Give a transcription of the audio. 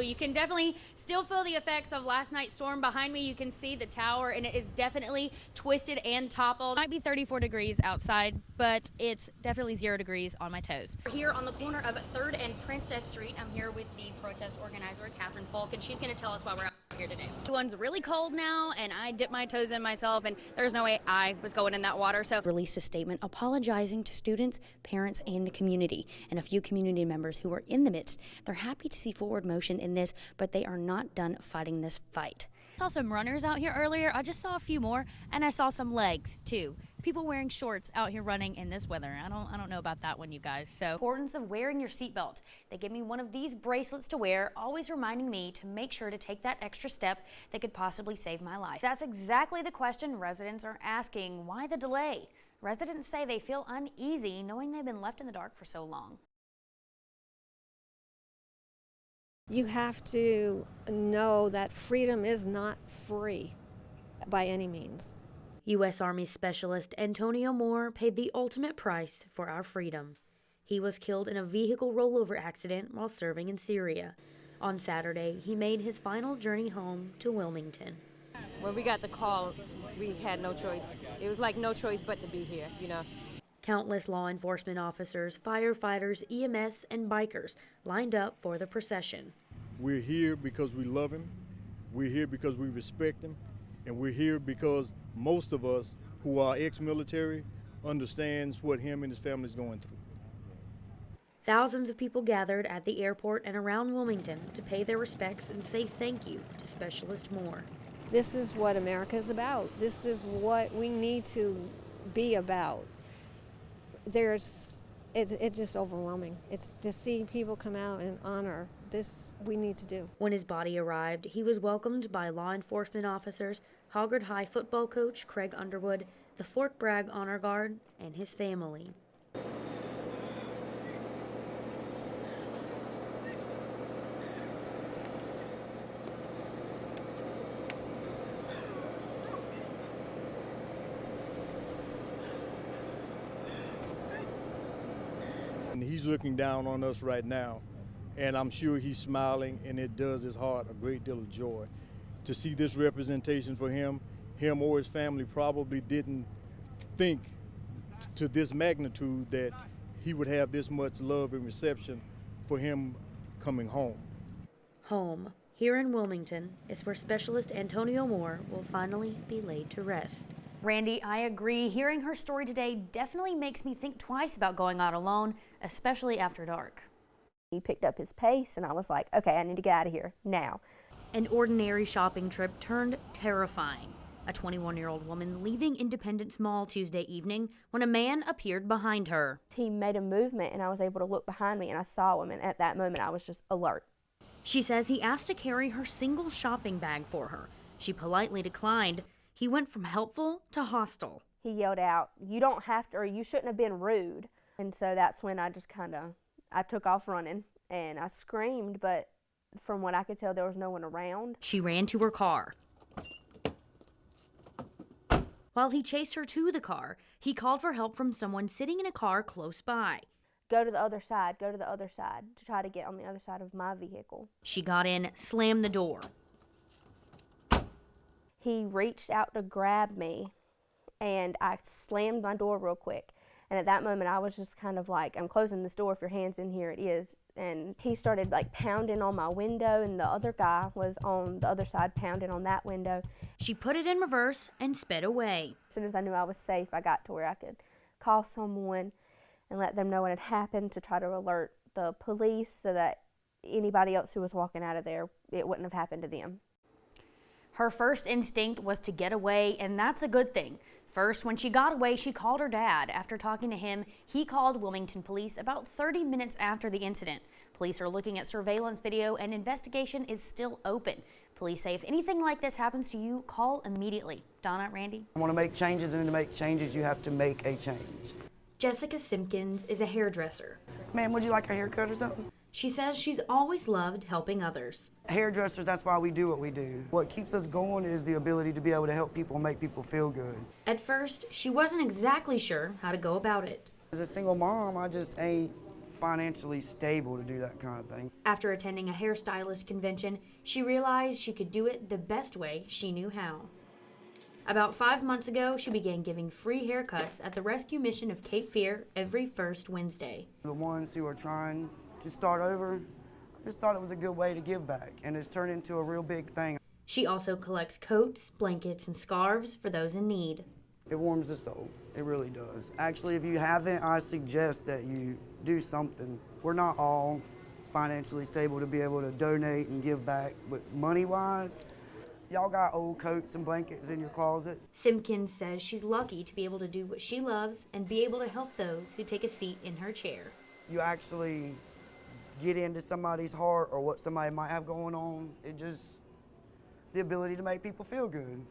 You can definitely still feel the effects of last night's storm behind me. You can see the tower, and it is definitely twisted and toppled. It might be 34 degrees outside, but it's definitely 0 degrees on my toes. We're here on the corner of 3rd and Princess Street. I'm here with the protest organizer, Catherine Polk, and she's going to tell us why we're out here today. Everyone's really cold now, and I dipped my toes in myself, and there's no way I was going in that water. So released a statement apologizing to students, parents, and the community, and a few community members who were in the midst. They're happy to see forward motion in this, but they are not done fighting this fight. I saw some runners out here earlier. I just saw a few more, and I saw some legs too. People wearing shorts out here running in this weather. I don't know about that one, you guys. So, importance of wearing your seatbelt. They give me one of these bracelets to wear, always reminding me to make sure to take that extra step that could possibly save my life. That's exactly the question residents are asking. Why the delay? Residents say they feel uneasy knowing they've been left in the dark for so long. You have to know that freedom is not free by any means. U.S. Army Specialist Antonio Moore paid the ultimate price for our freedom. He was killed in a vehicle rollover accident while serving in Syria. On Saturday, he made his final journey home to Wilmington. When we got the call, we had no choice. It was like no choice but to be here, you know. Countless law enforcement officers, firefighters, EMS, and bikers lined up for the procession. We're here because we love him, we're here because we respect him, and we're here because most of us who are ex-military understands what him and his family is going through. Thousands of people gathered at the airport and around Wilmington to pay their respects and say thank you to Specialist Moore. This is what America is about. This is what we need to be about. It's just overwhelming. It's just seeing people come out and honor this we need to do. When his body arrived, he was welcomed by law enforcement officers, Hoggard High football coach Craig Underwood, the Fort Bragg Honor Guard, and his family. And he's looking down on us right now, and I'm sure he's smiling, and it does his heart a great deal of joy. To see this representation for him or his family probably didn't think to this magnitude that he would have this much love and reception for him coming home. Home, here in Wilmington, is where Specialist Antonio Moore will finally be laid to rest. Randy, I agree. Hearing her story today definitely makes me think twice about going out alone, especially after dark. He picked up his pace, and I was like, okay, I need to get out of here now. An ordinary shopping trip turned terrifying. A 21-year-old woman leaving Independence Mall Tuesday evening when a man appeared behind her. He made a movement, and I was able to look behind me, and I saw him, and at that moment, I was just alert. She says he asked to carry her single shopping bag for her. She politely declined. He went from helpful to hostile. He yelled out, "You don't have to, or you shouldn't have been rude." And so that's when I just I took off running, and I screamed, but from what I could tell, there was no one around. She ran to her car. While he chased her to the car, he called for help from someone sitting in a car close by. Go to the other side, to try to get on the other side of my vehicle. She got in, slammed the door. He reached out to grab me, and I slammed my door real quick. And at that moment, I was just kind of like, I'm closing this door. If your hand's in here, it is. And he started like pounding on my window, and the other guy was on the other side pounding on that window. She put it in reverse and sped away. As soon as I knew I was safe, I got to where I could call someone and let them know what had happened to try to alert the police so that anybody else who was walking out of there, it wouldn't have happened to them. Her first instinct was to get away, and that's a good thing. First, when she got away, she called her dad. After talking to him, he called Wilmington police about 30 minutes after the incident. Police are looking at surveillance video, and investigation is still open. Police say if anything like this happens to you, call immediately. Donna, Randy? I want to make changes, and to make changes, you have to make a change. Jessica Simpkins is a hairdresser. Ma'am, would you like a haircut or something? She says she's always loved helping others. Hairdressers, that's why we do what we do. What keeps us going is the ability to be able to help people and make people feel good. At first, she wasn't exactly sure how to go about it. As a single mom, I just ain't financially stable to do that kind of thing. After attending a hairstylist convention, she realized she could do it the best way she knew how. About 5 months ago, she began giving free haircuts at the rescue mission of Cape Fear every first Wednesday. The ones who are trying to start over, I just thought it was a good way to give back, and it's turned into a real big thing. She also collects coats, blankets, and scarves for those in need. It warms the soul. It really does. Actually, if you haven't, I suggest that you do something. We're not all financially stable to be able to donate and give back, but money-wise, y'all got old coats and blankets in your closets. Simpkins says she's lucky to be able to do what she loves and be able to help those who take a seat in her chair. You actually get into somebody's heart or what somebody might have going on. The ability to make people feel good.